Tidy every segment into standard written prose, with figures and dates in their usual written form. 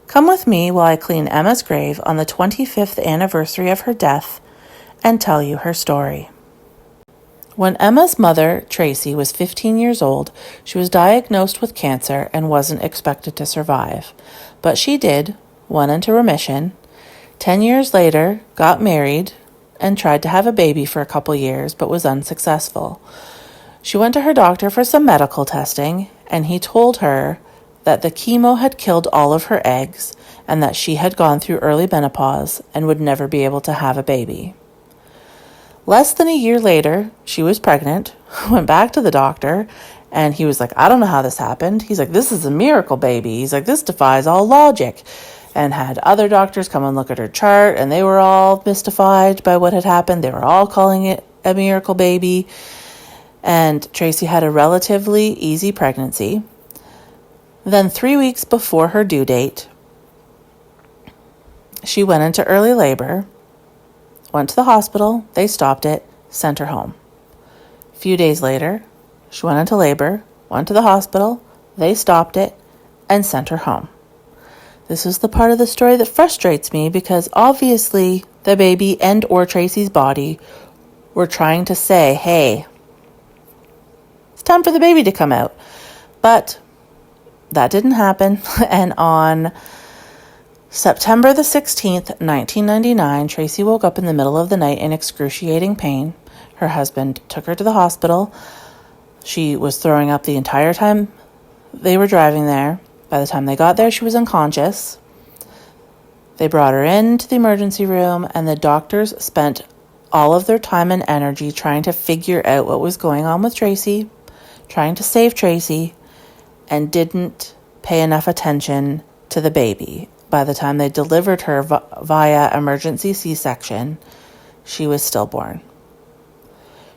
Come with me while I clean Emma's grave on the 25th anniversary of her death and tell you her story. When Emma's mother, Tracy, was 15 years old, she was diagnosed with cancer and wasn't expected to survive. But she did, went into remission. 10 years later, got married, and tried to have a baby for a couple years, but was unsuccessful. She went to her doctor for some medical testing, and he told her that the chemo had killed all of her eggs and that she had gone through early menopause and would never be able to have a baby. Less than a year later, she was pregnant, went back to the doctor, and he was like, I don't know how this happened. He's like, this is a miracle baby. He's like, this defies all logic. And had other doctors come and look at her chart, and they were all mystified by what had happened. They were all calling it a miracle baby. And Tracy had a relatively easy pregnancy. Then 3 weeks before her due date, she went into early labor, went to the hospital, they stopped it, sent her home. A few days later, she went into labor, went to the hospital, they stopped it, and sent her home. This is the part of the story that frustrates me because obviously the baby and or Tracy's body were trying to say, hey, it's time for the baby to come out. But that didn't happen. And on September the 16th, 1999, Tracy woke up in the middle of the night in excruciating pain. Her husband took her to the hospital. She was throwing up the entire time they were driving there. By the time they got there, she was unconscious. They brought her into the emergency room, and the doctors spent all of their time and energy trying to figure out what was going on with Tracy, trying to save Tracy, and didn't pay enough attention to the baby. By the time they delivered her via emergency C-section, she was stillborn.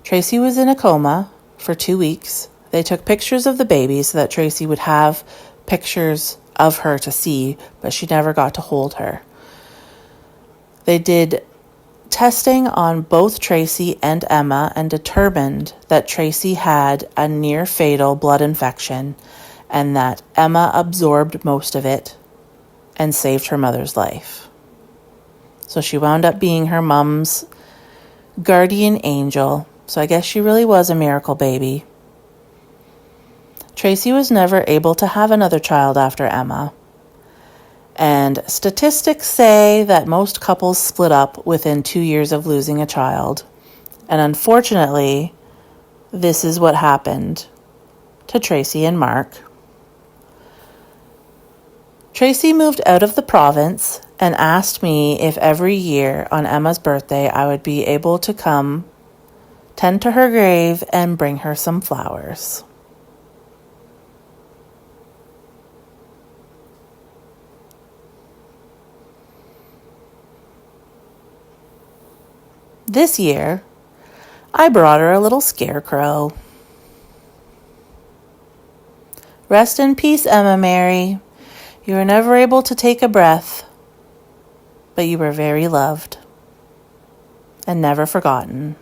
Tracy was in a coma for 2 weeks. They took pictures of the baby so that Tracy would have pictures of her to see, but she never got to hold her. They did testing on both Tracy and Emma and determined that Tracy had a near-fatal blood infection and that Emma absorbed most of it and saved her mother's life. So she wound up being her mom's guardian angel. So I guess she really was a miracle baby. Tracy was never able to have another child after Emma. And statistics say that most couples split up within 2 years of losing a child. And unfortunately, this is what happened to Tracy and Mark. Tracy moved out of the province and asked me if every year on Emma's birthday I would be able to come tend to her grave and bring her some flowers. This year, I brought her a little scarecrow. Rest in peace, Emma Mary. You were never able to take a breath, but you were very loved and never forgotten.